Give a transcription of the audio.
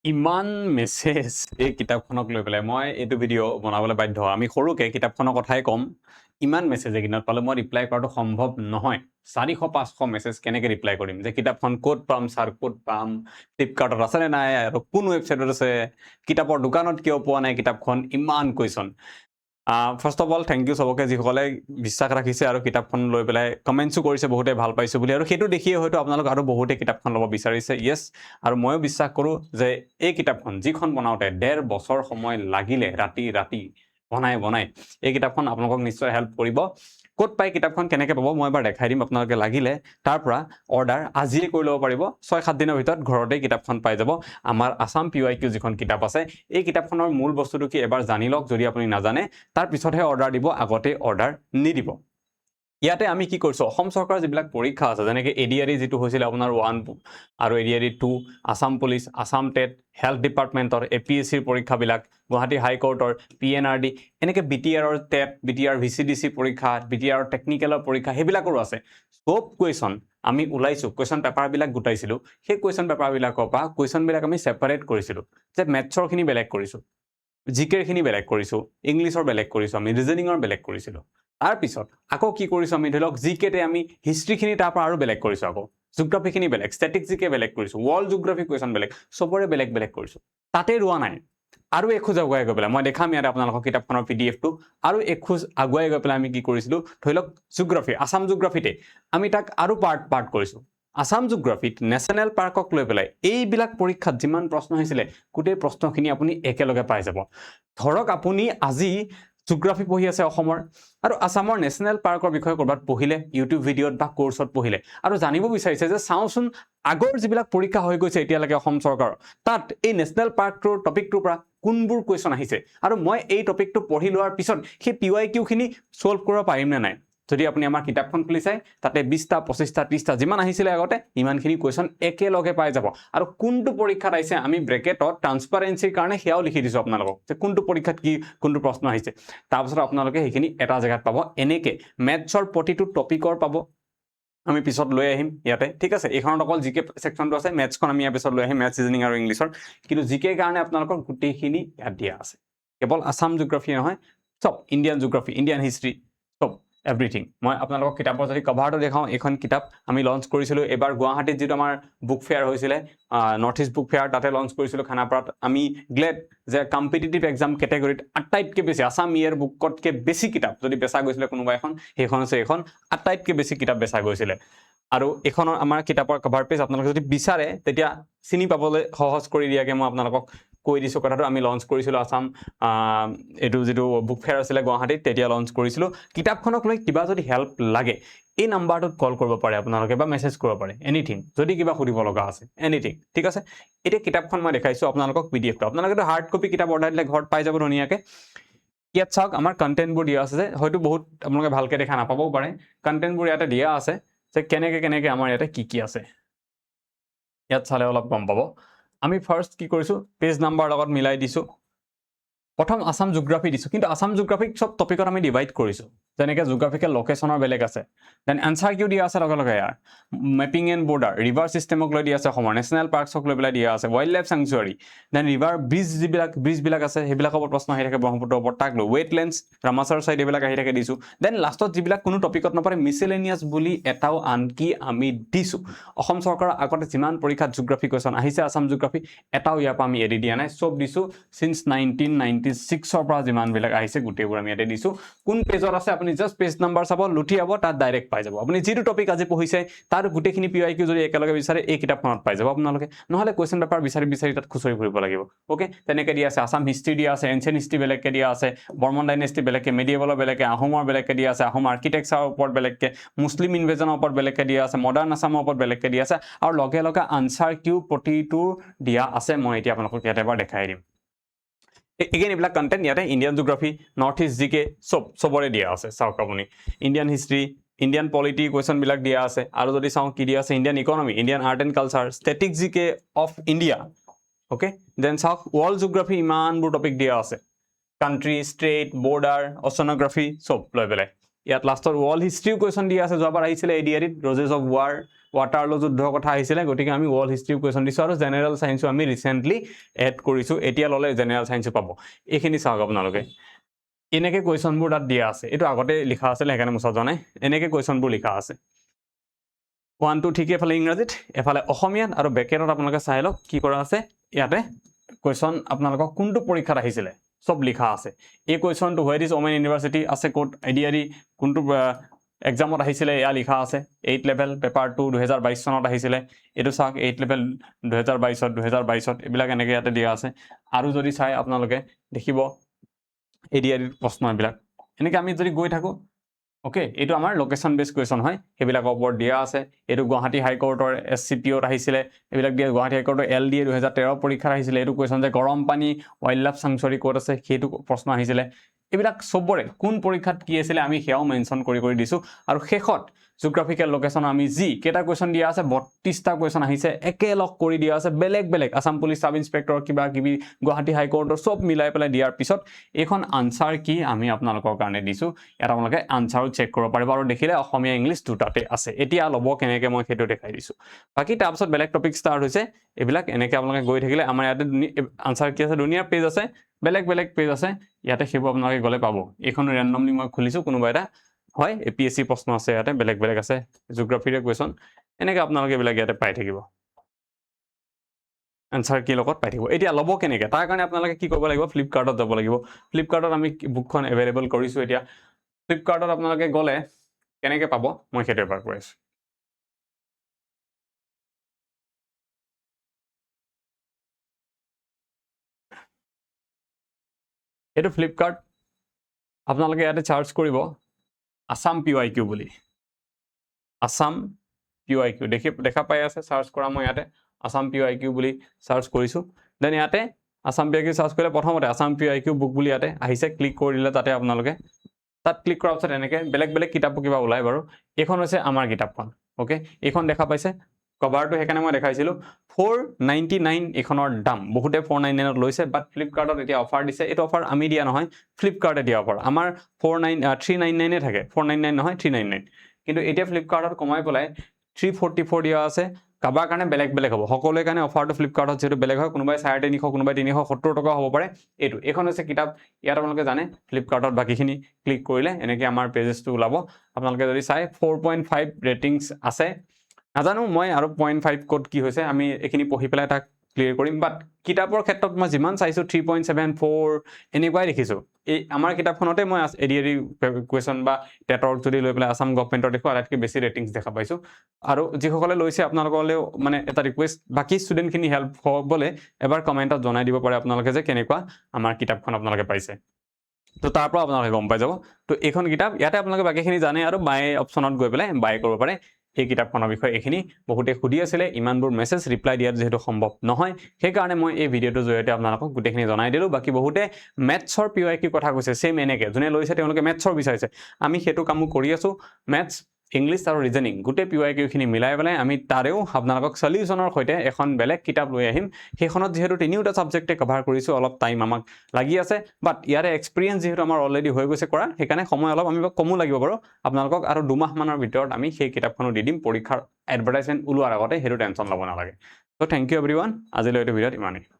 ইমান মেছেজ এই কিতাপখনক লৈ পেলাই মই এইটো ভিডিঅ' বনাবলৈ বাধ্য। আমি সৰুকে কিতাপখনৰ কথাই ক'ম। ইমান মেছেজ এইকেইদিনত পালোঁ, মই ৰিপ্লাই কৰাটো সম্ভৱ নহয়। 400-500 মেছেজ কেনেকৈ ৰিপ্লাই কৰিম যে কিতাপখন ক'ত পাম ছাৰ, ক'ত পাম, ফ্লিপকাৰ্টত আছেনে নাই, আৰু কোন ৱেবছাইটত আছে, কিতাপৰ দোকানত কিয় পোৱা নাই কিতাপখন, ইমান question. First of all thank you চবকে যিসকলে বিশ্বাস ৰাখিছে আৰু কিতাপখন লৈ পেলাই কমেণ্টছো কৰিছে বহুতে ভাল পাইছোঁ বুলি, আৰু সেইটো দেখিয়ে হয়তো আপোনালোক আৰু বহুতে কিতাপখন ল'ব বিচাৰিছে। য়েছ, আৰু ময়ো বিশ্বাস কৰোঁ যে এই কিতাপখন যিখন বনাওঁতে 1.5 বছৰ সময় লাগিলে, ৰাতি বনাই এই কিতাপখন আপোনালোকক নিশ্চয় হেল্প কৰিব। ক'ত পাই কিতাপখন, কেনেকৈ পাব, মই এবাৰ দেখাই দিম। আপোনালোকে লাগিলে তাৰ পৰা অৰ্ডাৰ আজিয়ে কৰি ল'ব পাৰিব। 6-7 দিনৰ ভিতৰত ঘৰতেই কিতাপখন পাই যাব। আমাৰ আছাম PYQ যিখন কিতাপ আছে, এই কিতাপখনৰ মূল বস্তুটো কি এবাৰ জানি লওক যদি আপুনি নাজানে, তাৰ পিছতহে অৰ্ডাৰ দিব, আগতে অৰ্ডাৰ নিদিব। ইয়াতে আমি কি কৰিছোঁ, অসম চৰকাৰৰ যিবিলাক পৰীক্ষা আছে, যেনেকৈ ADRE যিটো হৈছিলে আপোনাৰ 1 আৰু ADRE 2, Assam police, Assam TET, health ডিপাৰ্টমেণ্টৰ APSCৰ পৰীক্ষাবিলাক, গুৱাহাটী হাইকোৰ্টৰ PNRD, এনেকৈ BTRৰ টেট, BTR VCDC পৰীক্ষা, BTR টেকনিকেলৰ পৰীক্ষা, সেইবিলাকৰো আছে। চব কুৱেশ্যন আমি ওলাইছোঁ, কুৱেশ্যন পেপাৰবিলাক গোটাইছিলোঁ। সেই কুৱেশ্যন পেপাৰবিলাকৰ পৰা কুৱেশ্যনবিলাক আমি ছেপাৰেট কৰিছিলোঁ, যে মেথছৰখিনি বেলেগ কৰিছোঁ, জিকেৰখিনি বেলেগ কৰিছোঁ, ইংলিছৰ বেলেগ কৰিছোঁ, আমি ৰিজনিঙৰ বেলেগ কৰিছিলোঁ। তাৰপিছত আকৌ কি কৰিছোঁ আমি, ধৰি লওক জিকেতে আমি হিষ্ট্ৰীখিনি তাৰ পৰা আৰু বেলেগ কৰিছোঁ, আকৌ জিঅ'গ্ৰাফিখিনি বেলেগ, ষ্টেটিক জিকে বেলেগ কৰিছোঁ, ৱৰ্ল্ড জিঅ'গ্ৰাফি কুৱেশ্যন বেলেগ, চবৰে বেলেগ বেলেগ কৰিছোঁ। তাতে ৰোৱা নাই, আৰু এখোজ আগুৱাই গৈ পেলাই মই দেখাম ইয়াতে আপোনালোকৰ কিতাপখনৰ PDF-টো, আৰু এখোজ আগুৱাই গৈ পেলাই আমি কি কৰিছিলোঁ, ধৰি লওক জিঅ'গ্ৰাফি, আছাম জিঅ'গ্ৰাফিতে আমি তাক আৰু পাৰ্ট কৰিছোঁ। আছাম জিঅ'গ্ৰাফিত নেশ্যনেল পাৰ্কক লৈ পেলাই এইবিলাক পৰীক্ষাত যিমান প্ৰশ্ন আহিছিলে, গোটেই প্ৰশ্নখিনি আপুনি একেলগে পাই যাব। ধৰক আপুনি আজি জিঅ'গ্ৰাফি পঢ়ি আছে অসমৰ, আৰু আছামৰ নেশ্যনেল পাৰ্কৰ বিষয়ে ক'ৰবাত পঢ়িলে, ইউটিউব ভিডিঅ'ত বা কোৰ্চত পঢ়িলে, আৰু জানিব বিচাৰিছে যে চাওঁচোন আগৰ যিবিলাক পৰীক্ষা হৈ গৈছে এতিয়ালৈকে অসম চৰকাৰৰ, তাত এই নেশ্যনেল পাৰ্কটোৰ টপিকটোৰ পৰা কোনবোৰ কুৱেশ্যন আহিছে, আৰু মই এই টপিকটো পঢ়ি লোৱাৰ পিছত সেই PYQ-খিনি ছল্ভ কৰিব পাৰিম নে নাই। যদি আপুনি আমাৰ কিতাপখন খুলি চাই, তাতে 20টা 25টা 30টা যিমান আহিছিলে আগতে, ইমানখিনি কুৱেশ্যন একেলগে পাই যাব। আৰু কোনটো পৰীক্ষাত আহিছে আমি ব্ৰেকেটত ট্ৰান্সপাৰেঞ্চিৰ কাৰণে সেয়াও লিখি দিছোঁ আপোনালোকক, যে কোনটো পৰীক্ষাত কি কোনটো প্ৰশ্ন আহিছে। তাৰপিছত আপোনালোকে সেইখিনি এটা জেগাত পাব। এনেকৈ মেথছৰ প্ৰতিটো টপিকৰ পাব, আমি পিছত লৈ আহিম ইয়াতে, ঠিক আছে। এইখনত অকল জিকে ছেকশ্যনটো আছে, মেথছখন আমি ইয়াৰ পিছত লৈ আহিম, মেথছ, ৰিজনিং আৰু ইংলিছৰ। কিন্তু জিকেৰ কাৰণে আপোনালোকৰ গোটেইখিনি ইয়াত দিয়া আছে, কেৱল আছাম জিঅ'গ্ৰাফি নহয়, চব, ইণ্ডিয়ান জিঅ'গ্ৰাফি, ইণ্ডিয়ান হিষ্ট্ৰী, চব এভৰিথিং। মই আপোনালোকক কিতাপৰ যদি কভাৰটো দেখাওঁ, এইখন কিতাপ আমি লঞ্চ কৰিছিলোঁ এইবাৰ গুৱাহাটীত, যিটো আমাৰ বুক ফেয়াৰ হৈছিলে, নৰ্থ ইষ্ট বুক ফেয়াৰ, তাতে লঞ্চ কৰিছিলোঁ খানাপাৰাত। আমি গ্লেড যে কম্পিটিটিভ এক্সাম কেটেগৰীত আটাইতকৈ বেছি, আছাম ইয়েৰ বুকতকৈ বেছি কিতাপ যদি বেচা গৈছিলে কোনোবা এখন, সেইখন হৈছে এইখন, আটাইতকৈ বেছি কিতাপ বেচা গৈছিলে। আৰু এইখনৰ আমাৰ কিতাপৰ কভাৰ পেজ আপোনালোকে যদি বিচাৰে তেতিয়া চিনি পাবলৈ সহজ কৰি দিয়াকৈ মই আপোনালোকক কৈ দিছোঁ কথাটো। আমি লঞ্চ কৰিছিলোঁ আছাম, এইটো যিটো বুক ফেয়াৰ আছিলে গুৱাহাটীত, তেতিয়া লঞ্চ কৰিছিলোঁ। কিতাপখনক লৈ কিবা যদি হেল্প লাগে, এই নাম্বাৰটোত কল কৰিব পাৰে আপোনালোকে, বা মেছেজ কৰিব পাৰে, এনিথিং, যদি কিবা সুধিব লগা আছে, এনিথিং, ঠিক আছে। এতিয়া কিতাপখন মই দেখাইছোঁ আপোনালোকক, PDF-টো আপোনালোকেতো হাৰ্ড কপি কিতাপ অৰ্ডাৰ দিলে ঘৰত পাই যাব ধুনীয়াকৈ। ইয়াত চাওক আমাৰ কণ্টেণ্টবোৰ দিয়া আছে, যে হয়তো বহুত আপোনালোকে ভালকৈ দেখা নাপাবও পাৰে। কণ্টেণ্টবোৰ ইয়াতে দিয়া আছে, যে কেনেকৈ আমাৰ ইয়াতে কি আছে, ইয়াত চালে অলপ গম পাব। আমি ফাৰ্ষ্ট কি কৰিছোঁ, পেজ নাম্বাৰ লগত মিলাই দিছোঁ। প্ৰথম আছাম জিঅ'গ্ৰাফি দিছোঁ, কিন্তু আছাম জিঅ'গ্ৰাফিক চব টপিকত আমি ডিভাইড কৰিছোঁ, যেনেকৈ জিঅ'গ্ৰাফিকেল লোকেশ্যনৰ বেলেগ আছে, দেন এনচাৰ কিউ দিয়া আছে লগে লগে ইয়াৰ, মেপিং এণ্ড বৰ্ডাৰ, ৰিভাৰ ছিষ্টেমক লৈ দিয়া আছে অসমৰ, নেশ্যনেল পাৰ্কছক লৈ পেলাই দিয়া আছে, ৱাইল্ড লাইফ চেংচুৱাৰী, দেন ৰিভাৰ ব্ৰিজবিলাক আছে, সেইবিলাকৰ ওপৰত প্ৰশ্ন আহি থাকে, ব্ৰহ্মপুত্ৰৰ ওপৰত, তাক লৈ ৱেটলেণ্ডছ, ৰামাচাৰ চাইড, এইবিলাক আহি থাকে দিছোঁ। দেন লাষ্টত যিবিলাক কোনো টপিকত নপৰে, মিছেলেনিয়াছ বুলি এটাও আনকি আমি দিছোঁ। অসম চৰকাৰৰ আগতে যিমান পৰীক্ষাত জিঅ'গ্ৰাফি কুৱেশ্যন আহিছে আছাম জিঅ'গ্ৰাফি, এটাও ইয়াৰ পৰা আমি এৰি দিয়া নাই, চব দিছোঁ। সিন্স 1996-ৰ পৰা যিমানবিলাক আহিছে গোটেইবোৰ আমি ইয়াতে দিছোঁ। কোন পেজত আছে আপুনি জাষ্ট পেজ নাম্বাৰ চাব, লুটিয়াব, তাত ডাইৰেক্ট পাই যাব। আপুনি যিটো টপিক আজি পঢ়িছে তাৰ গোটেইখিনি PYQ যদি একেলগে বিচাৰে, এই কিতাপখনত পাই যাব আপোনালোকে, নহ'লে কুৱেশ্যন পেপাৰ বিচাৰি তাত খুচৰি ফুৰিব লাগিব। অ'কে, তেনেকৈ দিয়া আছে। আছাম হিষ্ট্ৰী দিয়া আছে, এনচিয়েণ্ট হিষ্ট্ৰী বেলেগকৈ দিয়া আছে, বৰ্মন ডাইনেষ্টি বেলেগকৈ, মেডিয়েভেলৰ বেলেগকৈ, আহোমৰ বেলেগকৈ দিয়া আছে, আহোম আৰ্কিটেক্সাৰৰ ওপৰত বেলেগকৈ, মুছলিম ইনভেজনৰ ওপৰত বেলেগকৈ দিয়া আছে, মডাৰ্ণ আছামৰ ওপৰত বেলেগকৈ দিয়া আছে, আৰু লগে লগে আনচাৰ কিউ প্ৰতিটো দিয়া আছে। মই এতিয়া আপোনালোকক ইয়াতে এবাৰ দেখাই দিম। এগেইন এইবিলাক কণ্টেণ্ট ইয়াতে, ইণ্ডিয়ান জিঅ'গ্ৰাফি, নৰ্থ ইষ্ট জিকে, চবৰে দিয়া আছে। চাওক আপুনি, ইণ্ডিয়ান হিষ্ট্ৰী, ইণ্ডিয়ান পলিটি কুৱেশ্যনবিলাক দিয়া আছে, আৰু যদি চাওঁ কি দিয়া আছে, Indian economy, Indian art and culture, static জিকে অফ ইণ্ডিয়া, অ'কে। দেন চাওক ৱৰ্ল্ড জিঅ'গ্ৰাফি, ইমানবোৰ টপিক দিয়া আছে, কাণ্ট্ৰি, ষ্টেট, বৰ্ডাৰ, অচনোগ্ৰাফি, চব লৈ পেলাই। ইয়াত লাষ্টৰ ৱৰ্ল্ড হিষ্ট্ৰীও কুৱেশ্যন দিয়া আছে যোৱাবাৰ আহিছিলে এডিআৰিত ৰজেছ অফ ৱাৰ ৱাটাৰলো যুদ্ধৰ কথা আহিছিলে গতিকে আমি ৱৰ্ল্ড হিষ্ট্ৰীও কুৱেশ্যন দিছোঁ আৰু জেনেৰেল সায়েন্সো আমি ৰিসেন্টলি এড কৰিছোঁ এতিয়া ল'লে জেনেৰেল সায়েন্সো পাব এইখিনি চাওক আপোনালোকে এনেকৈ কুৱেশ্যনবোৰ তাত দিয়া আছে এইটো আগতে লিখা আছিলে সেইকাৰণে মুছা যোৱা নাই এনেকৈ কুৱেশ্যনবোৰ লিখা আছে 1 2 ঠিক এফালে ইংৰাজীত এফালে অসমীয়াত আৰু ব্ৰেকেটত আপোনালোকে চাই লওক কি কৰা আছে ইয়াতে কুৱেশ্যন আপোনালোকক কোনটো পৰীক্ষাত আহিছিলে সব লিখা আছে এই কুৱেশ্যনটো হোৱেৰ ইজ ওমেন ইউনিভাৰ্চিটি আছে কোড এডিআৰি কোনটো এক্সামত আহিছিলে এয়া লিখা আছে 8 লেভেল পেপাৰ 2 2022 চনত আহিছিলে এইটো চাওক 8 লেভেল 2022 এইবিলাক এনেকৈ ইয়াতে দিয়া আছে আৰু যদি চাই আপোনালোকে দেখিব এডিআৰিৰ প্ৰশ্ন এইবিলাক এনেকৈ আমি যদি গৈ থাকোঁ ওকে এইটো আমাৰ লোকেশ্যন বেছ কুৱেশ্যন হয় সেইবিলাকৰ ওপৰত দিয়া আছে এইটো গুৱাহাটী হাইকোৰ্টৰ SCPOত আহিছিলে এইবিলাক দিয়া গুৱাহাটী হাইকোৰ্টৰ LDA 2013 পৰীক্ষাত আহিছিলে এইটো কুৱেশ্যন যে গৰম পানী ৱাইল্ড লাইফ সাংচুৱাৰী ক'ত আছে সেইটো প্ৰশ্ন আহিছিলে এইবিলাক সবৰে কোন পৰীক্ষাত কি আছিলে আমি সেয়াও মেনশ্যন কৰি দিছোঁ আৰু শেষত জিঅ'গ্ৰাফিকেল লোকেশ্যন আমি যি কেইটা কুৱেশ্যন দিয়া আছে 32টা কুৱেশ্যন আহিছে একেলগ কৰি দিয়া আছে বেলেগ আসাম পুলিচ সাব ইন্সপেক্টৰ কিবা কিবি গুৱাহাটী হাইকোৰ্টৰ সব মিলাই পেলাই দিয়াৰ পিছত এইখন আনসাৰ কি আমি আপোনালোকৰ কাৰণে দিছোঁ ইয়াত আপোনালোকে আনসাৰো চেক কৰিব পাৰিব আৰু দেখিলে অসমীয়া ইংলিছ দুটাতে আছে এতিয়া ল'ব কেনেকৈ মই সেইটো দেখাই দিছোঁ বাকী তাৰপিছত বেলেগ টপিক ষ্টাৰ্ট হৈছে এইবিলাক এনেকৈ আপোনালোকে গৈ থাকিলে আমাৰ ইয়াতে আনসাৰ কি আছে দুনিয়াৰ পেজ আছে বেলেগ পেজ আছে ইয়াতে সেইবোৰ আপোনালোকে গ'লে পাব এইখন ৰেণ্ডমলি মই খুলিছোঁ কোনোবা এটা হয় APSC প্ৰশ্ন আছে ইয়াতে বেলেগ আছে জিঅ'গ্ৰাফিৰে কুৱেশ্যন এনেকৈ আপোনালোকে এইবিলাক ইয়াতে পাই থাকিব আনসাৰ কি লগত পাই থাকিব এতিয়া ল'ব কেনেকৈ তাৰ কাৰণে আপোনালোকে কি কৰিব লাগিব ফ্লিপকাৰ্টত যাব লাগিব ফ্লিপকাৰ্টত আমি বুকখন এভেইলেবল কৰিছোঁ এতিয়া ফ্লিপকাৰ্টত আপোনালোকে গ'লে কেনেকৈ পাব মই সেইটো এবাৰ কৈ আছোঁ এইটো ফ্লিপকাৰ্ট আপোনালোকে ইয়াতে চাৰ্চ কৰিব আসাম PYQ বুলি আসাম PYQ দেখা পাই আছে চাৰ্চ কৰা মই ইয়াতে আসাম PYQ বুলি চাৰ্চ কৰিছোঁ দেন ইয়াতে আসাম PYQ চাৰ্চ কৰিলে প্ৰথমতে আসাম PYQ বুক বুলি ইয়াতে আহিছে ক্লিক কৰি দিলে তাতে আপোনালোকে তাত ক্লিক কৰাৰ পিছত এনেকৈ বেলেগ কিতাপো কিবা ওলাই বাৰু এইখন হৈছে আমাৰ কিতাপখন ওকে এইখন দেখা পাইছে কভাৰটো সেইকাৰণে মই দেখাইছিলোঁ 499 এইখনৰ দাম বহুতে 499ত লৈছে বাট ফ্লিপকাৰ্টত এতিয়া অফাৰ দিছে এইটো অফাৰ আমি দিয়া নহয় ফ্লিপকাৰ্টে দিয়া অফাৰ আমাৰ 399 থাকে 499 নহয় 399 কিন্তু এতিয়া ফ্লিপকাৰ্টত কমাই পেলাই 344 দিয়া আছে কাবাৰ কাৰণে বেলেগ হ'ব সকলোৰে কাৰণে অফাৰটো ফ্লিপকাৰ্টত যেটো বেলেগ হয় কোনোবাই 350 কোনোবাই 370 টকা হ'ব পাৰে এইখন হৈছে কিতাপ ইয়াত আপোনালোকে জানে ফ্লিপকাৰ্টত বাকিখিনি ক্লিক কৰিলে এনেকৈ আমাৰ পেজেছটো ওলাব আপোনালোকে যদি চাই 4.5 ৰেটিংছ আছে নাজানো মই আৰু 0.5 কোড কি হৈছে আমি এইখিনি পঢ়ি পেলাই তাক ক্লিয়াৰ কৰিম বাট কিতাপৰ ক্ষেত্ৰত মই যিমান চাইছোঁ 3.74 এনেকুৱাই দেখিছোঁ এই আমাৰ কিতাপখনতে মই এডিআৰি কুৱেশ্যন বা টেটৰ যদি লৈ পেলাই আসাম গভৰ্ণমেণ্টৰ দেখো আটাইতকৈ বেছি ৰেটিংছ দেখা পাইছোঁ আৰু যিসকলে লৈছে আপোনালোকলৈও মানে এটা ৰিকুৱেষ্ট বাকী ষ্টুডেণ্টখিনি হেল্প হ'বলৈ এবাৰ কমেণ্টত জনাই দিব পাৰে আপোনালোকে যে কেনেকুৱা আমাৰ কিতাপখন আপোনালোকে পাইছে তো তাৰ পৰা আপোনালোকে গম পাই যাব তো এইখন কিতাপ ইয়াতে আপোনালোকে বাকীখিনি জানে আৰু বাই অপশ্যনত গৈ পেলাই বাই কৰিব পাৰে এই কিতাপখনৰ বিষয়ে এইখিনি বহুতে সুধি আছিলে ইমানবোৰ মেছেজ ৰিপ্লাই দিয়াত যেহেতু সম্ভৱ নহয় সেইকাৰণে মই এই ভিডিঅ'টোৰ জৰিয়তে আপোনালোকক গোটেইখিনি জনাই দিলোঁ বাকী বহুতে মেথছৰ PYQ কথা কৈছে সেম এনেকৈ যোনে লৈছে তেওঁলোকে মেথছৰ বিচাৰিছে আমি সেইটো কামো কৰি আছোঁ মেথছ ইংলিছ আৰু ৰিজনিং গোটেই PYQখিনি মিলাই পেলাই আমি তাৰেও আপোনালোকক সলিউশ্যনৰ সৈতে এখন বেলেগ কিতাপ লৈ আহিম সেইখনত যিহেতু তিনিওটা ছাবজেক্টে কভাৰ কৰিছোঁ অলপ টাইম আমাক লাগি আছে বাট ইয়াৰে এক্সপিৰিয়েঞ্চ যিহেতু আমাৰ অলৰেডি হৈ গৈছে কৰা সেইকাৰণে সময় অলপ আমি কমো লাগিব বাৰু আপোনালোকক আৰু 2 মাহমানৰ ভিতৰত আমি সেই কিতাপখনো দি দিম পৰীক্ষাৰ এডভাৰটাইজমেণ্ট ওলোৱাৰ আগতে সেইটো টেনশ্যন ল'ব নালাগে তো থেংক ইউ এভৰিৱান আজিলৈ এইটো ভিডিঅ'ত ইমানেই